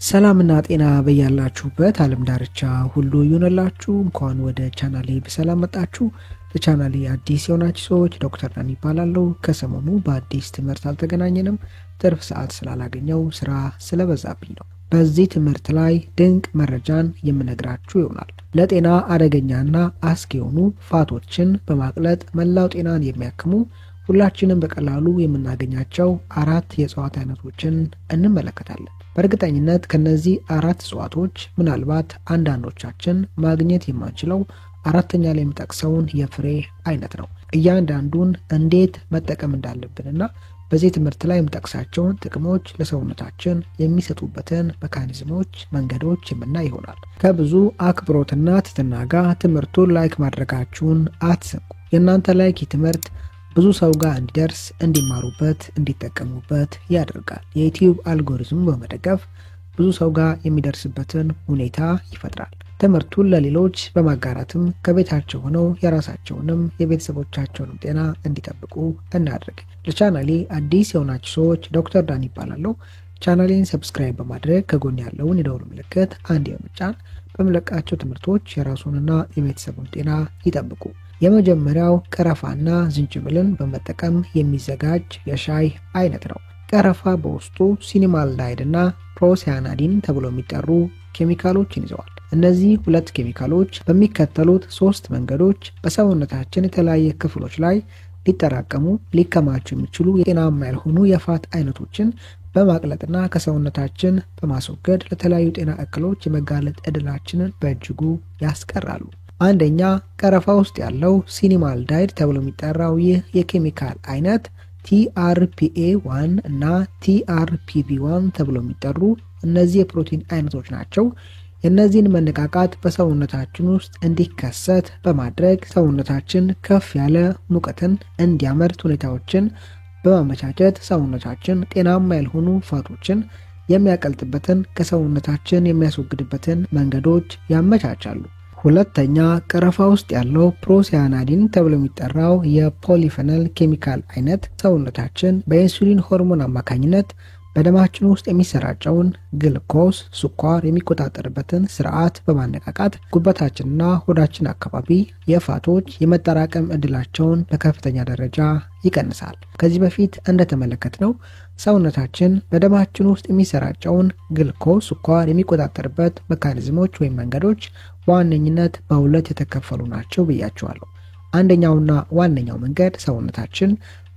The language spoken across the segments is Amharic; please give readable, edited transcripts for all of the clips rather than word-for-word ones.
ሰላምና ጤና በያላችሁበት ዓለም ዳርቻ ሁሉ ይሁንላችሁ። እንኳን ወደ ቻናሌ በሰላም መጣችሁ። ለቻናሌ አዲስ የሆናችሁ ሰዎች ዶክተር ዳን ይባላለሁ። ከሰሞኑ በአዲስ ትምህርት አልተገናኘንም። ትርፍ ሰዓት ስላላገኘው ስራ ስለበዛብኝ ነው። በዚህ ትምህርት ላይ ድንቅ መረጃን የምነግራችሁ ይሆናል። ለጤና አደገኛና አስጊ የሆኑ ፋቶችን በማቅለጥ መላው ጤናን የሚያክሙ ሁላችንም በቀላሉ የምናገኛቸው 4 የእጽዋት አይነቶችን እንመለከታለን። በእርግጠኝነት ከነዚህ 4 እጽዋቶች ምናልባት አንዳንዶቻችን ማግኘት የማንችለው አራተኛ ላይ የምጠቅሰውን የፍሬ አይነት ነው። እያንዳንዱን እንዴት መጠቀም እንዳለብንና በዚህ ትምህርት ላይ የምጠቅሳቸውን ጥቅሞች ለሰውነታችን የሚሰጡበትን ሜካኒዝሞች፣ መንገዶች የምናይ ይሆናል። ከብዙ አክብሮትና ትህትና ጋር ትምህርቱን ላይክ ማድረጋችሁን አትዘንጉ። የእናንተ ላይክ ትምህርት ብዙ ሰው ጋር እንዲደርስ፣ እንዲማሩበት፣ እንዲጠቀሙበት ያደርጋል። የዩቲዩብ አልጎሪዝሙ በመደገፍ ብዙ ሰው ጋር የሚደርስበትን ሁኔታ ይፈጥራል። ትምህርቱን ለሌሎች በማጋራትም ከቤታቸው ሆነው የራሳቸውንም የቤተሰቦቻቸውንም ጤና እንዲጠብቁ እናድርግ። ለቻናሌ አዲስ የሆናችሁ ሰዎች ዶክተር ዳን ይባላለሁ። ቻናሌን ሰብስክራይብ በማድረግ ከጎን ያለውን የደወል ምልክት አንድ በመጫን በመለቃቸው ትምህርቶች የራሱንና የቤተሰቡን ጤና ይጠብቁ። የመጀመሪያው ቀረፋና ዝንጅብልን በመጠቀም የሚዘጋጅ የሻይ አይነት ነው። ቀረፋ በውስጡ ሲኒማልዳይድ እና ፕሮሲያናዲን ተብሎ የሚጠሩ ኬሚካሎችን ይዘዋል። እነዚህ ሁለት ኬሚካሎች በሚከተሉት 3 መንገዶች በሰውነታችን የተለያየ ክፍሎች ላይ ሊጠራቀሙ ሊከማቹ የሚችሉ የጤናማ ያልሆኑ የፋት አይነቶችን በማቅለጥና ከሰውነታችን በማስወገድ ለተለያዩ ጤና እክሎች የመጋለጥ ዕድላችንን በእጅጉ ያስቀራሉ። አንደኛ፣ ቀረፋ ውስጥ ያለው ሲኒማልዳይድ ተብሎ የሚጠራው ይህ የኬሚካል አይነት TRPA1 እና TRPV1 ተብሎ የሚጠሩ እነዚህ የፕሮቲን አይነቶች ናቸው። የእነዚህን መነቃቃት በሰውነታችን ውስጥ እንዲከሰት በማድረግ ሰውነታችን ከፍ ያለ ሙቀትን እንዲያመርት ሁኔታዎችን በማመቻቸት ሰውነታችን ጤናማ ያልሆኑ ፋቶችን የሚያቀልጥበትን ከሰውነታችን የሚያስወግድበትን መንገዶች ያመቻቻሉ። ሁለተኛ፣ ቀረፋ ውስጥ ያለው ፕሮሲያናዲን ተብሎ የሚጠራው የፖሊፌኖል ኬሚካል አይነት ሰውነታችን በኢንሱሊን ሆርሞን አማካኝነት በደማችን ውስጥ የሚሰራጨውን ግሉኮስ ስኳር የሚቆጣጠርበትን ስርዓት በማነቃቃት ጉበታችንና ሆዳችን አካባቢ የፋቶች የመጠራቀም ዕድላቸውን በከፍተኛ ደረጃ ይቀንሳል። ከዚህ በፊት እንደተመለከትነው ሰውነታችን በደማችን ውስጥ የሚሰራጨውን ግሉኮስ ስኳር የሚቆጣጠርበት ሜካኒዝሞች ወይም መንገዶች በዋነኝነት በሁለት የተከፈሉ ናቸው ብያቸዋለሁ። አንደኛውና ዋነኛው መንገድ ሰውነታችን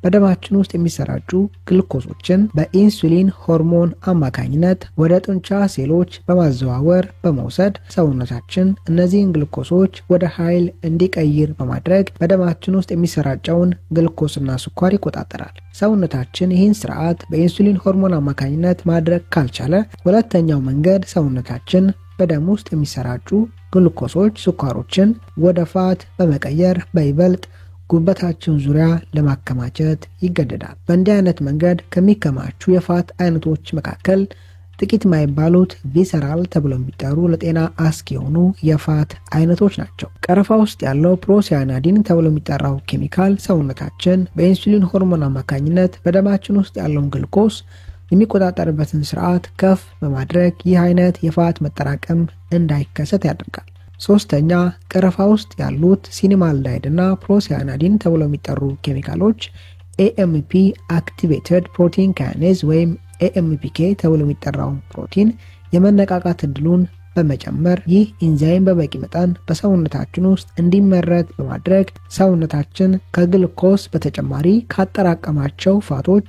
በደማችን ውስጥ የሚሰራጩ ግሉኮሶችን በኢንሱሊን ሆርሞን አማካኝነት ወደ ጡንቻ ሴሎች በማዘዋወር በመውሰድ ሰውነታችን እነዚህን ግሉኮሶች ወደ ኃይል እንዲቀይር በማድረግ በደማችን ውስጥ የሚሰራጨውን ግሉኮስና ስኳር ይቆጣጠራል። ሰውነታችን ይህን ስርዓት በኢንሱሊን ሆርሞን አማካኝነት ማድረግ ካልቻለ ሁለተኛው መንገድ ሰውነታችን በደም ውስጥ የሚሰራጩ ግሉኮሶች ስኳሮችን ወደ ፋት በመቀየር በይበልጥ ጉበታችን ዙሪያ ለማከማቸት ይገደዳል። በእንዲህ አይነት መንገድ ከሚከማቹ የፋት አይነቶች መካከል ጥቂት የማይባሉት ቪሰራል ተብሎ የሚጠሩ ለጤና አስጊ የሆኑ የፋት አይነቶች ናቸው። ቀረፋ ውስጥ ያለው ፕሮሲያናዲን ተብሎ የሚጠራው ኬሚካል ሰውነታችን በኢንሱሊን ሆርሞን አማካኝነት በደማችን ውስጥ ያለውን ግሉኮስ የሚቆጣጠርበትን ስርዓት ከፍ በማድረግ ይህ አይነት የፋት መጠራቀም እንዳይከሰት ያደርጋል። ሶስተኛ፣ ቀረፋ ውስጥ ያሉት ሲኒማልዳይድ እና ፕሮሲያናዲን ተብሎ የሚጠሩ ኬሚካሎች AMP አክቲቬትድ ፕሮቲን ካይኔዝ ወይም AMPK ተብሎ የሚጠራው ፕሮቲን የመነቃቃት ዕድሉን በመጨመር ይህ ኢንዛይም በበቂ መጠን በሰውነታችን ውስጥ እንዲመረት በማድረግ ሰውነታችን ከግሉኮስ በተጨማሪ ካጠራቀማቸው ፋቶች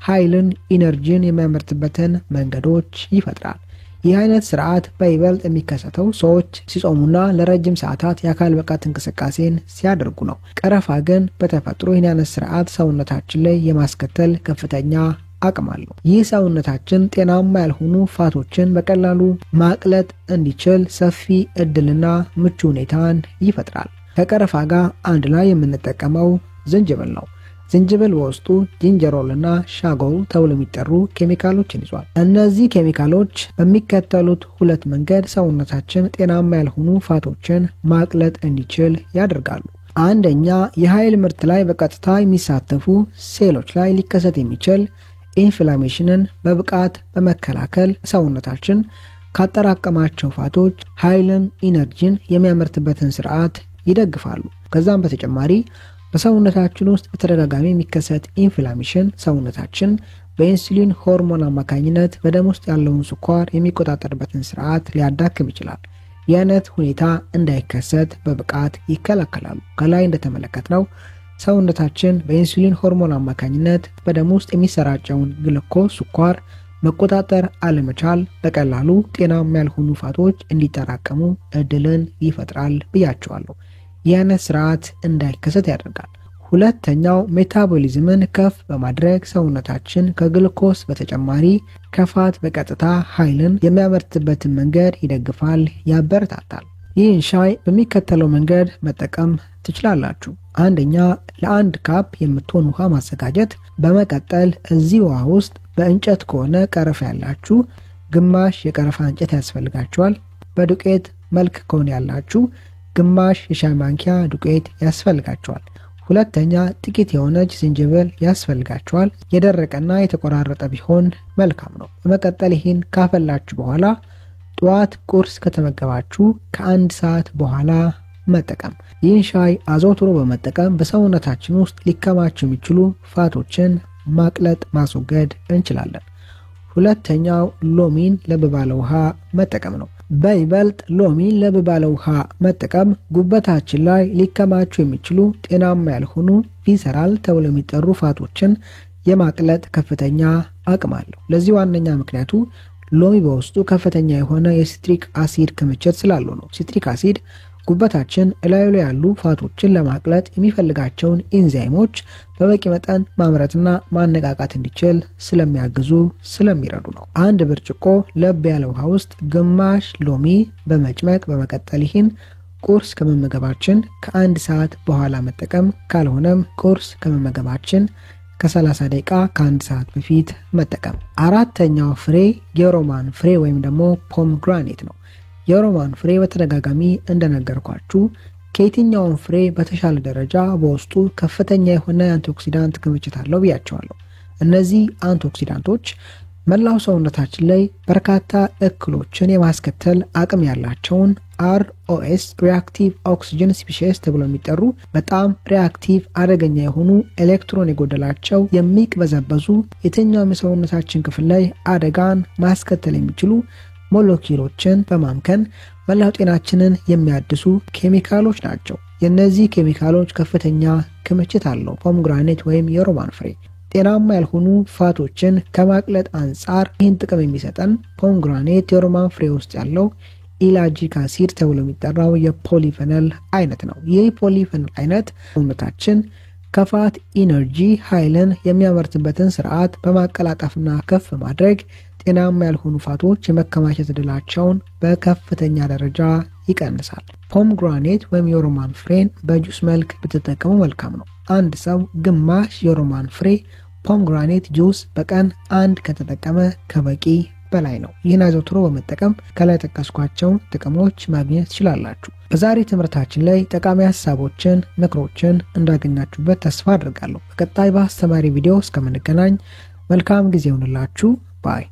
ኃይልን ኢነርጂን የሚያመርትበትን መንገዶች ይፈጥራል። ይህ አይነት ስርዓት በይበልጥ የሚከሰተው ሰዎች ሲጾሙና ለረጅም ሰዓታት የአካል ብቃት እንቅስቃሴን ሲያደርጉ ነው። ቀረፋ ግን በተፈጥሮ ይህን አይነት ስርዓት ሰውነታችን ላይ የማስከተል ከፍተኛ አቅም አለው። ይህ ሰውነታችን ጤናማ ያልሆኑ ፋቶችን በቀላሉ ማቅለጥ እንዲችል ሰፊ ዕድልና ምቹ ሁኔታን ይፈጥራል። ከቀረፋ ጋር አንድ ላይ የምንጠቀመው ዝንጅብል ነው። ዝንጅብል በውስጡ ጂንጀሮልና ሻጎል ተብሎ የሚጠሩ ኬሚካሎችን ይዟል። እነዚህ ኬሚካሎች በሚከተሉት 2 መንገድ ሰውነታችን ጤናማ ያልሆኑ ፋቶችን ማቅለጥ እንዲችል ያደርጋሉ። አንደኛ፣ የኃይል ምርት ላይ በቀጥታ የሚሳተፉ ሴሎች ላይ ሊከሰት የሚችል ኢንፍላሜሽንን በብቃት በመከላከል ሰውነታችን ካጠራቀማቸው ፋቶች ኃይልን ኢነርጂን የሚያመርትበትን ስርዓት ይደግፋሉ። ከዛም በተጨማሪ በሰውነታችን ውስጥ በተደጋጋሚ የሚከሰት ኢንፍላሜሽን ሰውነታችን በኢንሱሊን ሆርሞን አማካኝነት በደም ውስጥ ያለውን ስኳር የሚቆጣጠርበትን ስርዓት ሊያዳክም ይችላል። ይህ አይነት ሁኔታ እንዳይከሰት በብቃት ይከላከላሉ። ከላይ እንደተመለከትነው ሰውነታችን በኢንሱሊን ሆርሞን አማካኝነት በደም ውስጥ የሚሰራጨውን ግሉኮስ ስኳር መቆጣጠር አለመቻል በቀላሉ ጤናማ ያልሆኑ ፋቶች እንዲጠራቀሙ እድልን ይፈጥራል ብያቸዋለሁ። ይህ አይነት ስርዓት እንዳይከሰት ያደርጋል። ሁለተኛው ሜታቦሊዝምን ከፍ በማድረግ ሰውነታችን ከግሉኮስ በተጨማሪ ከፋት በቀጥታ ኃይልን የሚያመርትበትን መንገድ ይደግፋል፣ ያበረታታል። ይህን ሻይ በሚከተለው መንገድ መጠቀም ትችላላችሁ። አንደኛ ለአንድ ካፕ የምትሆን ውሃ ማዘጋጀት። በመቀጠል እዚህ ውሃ ውስጥ በእንጨት ከሆነ ቀረፋ ያላችሁ ግማሽ የቀረፋ እንጨት ያስፈልጋችኋል። በዱቄት መልክ ከሆነ ያላችሁ ግማሽ የሻይ ማንኪያ ዱቄት ያስፈልጋችኋል። ሁለተኛ ጥቂት የሆነች ዝንጅብል ያስፈልጋችኋል። የደረቀና የተቆራረጠ ቢሆን መልካም ነው። በመቀጠል ይህን ካፈላችሁ በኋላ ጠዋት ቁርስ ከተመገባችሁ ከ1 ሰዓት በኋላ መጠቀም። ይህን ሻይ አዘውትሮ በመጠቀም በሰውነታችን ውስጥ ሊከማቹ የሚችሉ ፋቶችን ማቅለጥ ማስወገድ እንችላለን። ሁለተኛው ሎሚን ለብ ባለ ውሃ መጠቀም ነው። በይበልጥ ሎሚን ለብ ባለ ውሃ መጠቀም ጉበታችን ላይ ሊከማቹ የሚችሉ ጤናማ ያልሆኑ ቪሰራል ተብሎ የሚጠሩ ፋቶችን የማቅለጥ ከፍተኛ አቅም አለው። ለዚህ ዋነኛ ምክንያቱ ሎሚ በውስጡ ከፍተኛ የሆነ የሲትሪክ አሲድ ክምችት ስላለው ነው። ሲትሪክ አሲድ ጉበታችን እላዩ ላይ ያሉ ፋቶችን ለማቅለጥ የሚፈልጋቸውን ኢንዛይሞች በበቂ መጠን ማምረትና ማነቃቃት እንዲችል ስለሚያግዙ ስለሚረዱ ነው። 1 ብርጭቆ ለብ ያለ ውሃ ውስጥ ግማሽ ሎሚ በመጭመቅ በመቀጠል ይህን ቁርስ ከመመገባችን ከ1 ሰዓት በኋላ መጠቀም፣ ካልሆነም ቁርስ ከመመገባችን ከ30 ደቂቃ ከ1 ሰዓት በፊት መጠቀም። አራተኛው ፍሬ የሮማን ፍሬ ወይም ደግሞ ፖምግራኔት ነው። የሮማን ፍሬ በተደጋጋሚ እንደነገርኳችሁ ከየትኛውም ፍሬ በተሻለ ደረጃ በውስጡ ከፍተኛ የሆነ አንቲኦክሲዳንት ክምችት አለው ብያቸዋለሁ። እነዚህ አንቲኦክሲዳንቶች መላው ሰውነታችን ላይ በርካታ እክሎችን የማስከተል አቅም ያላቸውን ROS ሪአክቲቭ ኦክሲጅን ስፒሺስ ተብለው የሚጠሩ በጣም ሪአክቲቭ አደገኛ የሆኑ ኤሌክትሮን የጎደላቸው የሚቅበዘበዙ የትኛውም የሰውነታችን ክፍል ላይ አደጋን ማስከተል የሚችሉ ሞለኪውሎችን በማምከን መላው ጤናችንን የሚያድሱ ኬሚካሎች ናቸው። የነዚህ ኬሚካሎች ከፍተኛ ክምችት አለው ፖምግራኔት ወይም የሮማን ፍሬ። ጤናማ ያልሆኑ ፋቶችን ከማቅለጥ አንጻር ይህን ጥቅም የሚሰጠን ፖምግራኔት የሮማን ፍሬ ውስጥ ያለው ኢላጂክ አሲድ ተብሎ የሚጠራው የፖሊፌኖል አይነት ነው። ይህ ፖሊፌኖል አይነት ሰውነታችን ከፋት ኢነርጂ ኃይልን የሚያመርትበትን ስርዓት በማቀላጠፍና ከፍ ማድረግ ጤናማ ያልሆኑ ፋቶች የመከማቸት ዕድላቸውን በከፍተኛ ደረጃ ይቀንሳል። ፖምግራኔት ወይም የሮማን ፍሬን በጁስ መልክ ብትጠቀሙ መልካም ነው። አንድ ሰው ግማሽ የሮማን ፍሬ ፖምግራኔት ጁስ በቀን 1 ከተጠቀመ ከበቂ በላይ ነው። ይህን አዘውትሮ በመጠቀም ከላይ ጠቀስኳቸው ጥቅሞች ማግኘት ትችላላችሁ። በዛሬ ትምህርታችን ላይ ጠቃሚ ሐሳቦችን፣ ምክሮችን እንዳገኛችሁበት ተስፋ አድርጋለሁ። በቀጣይ በአስተማሪ ቪዲዮ እስከምንገናኝ መልካም ጊዜ ይሁንላችሁ። ባይ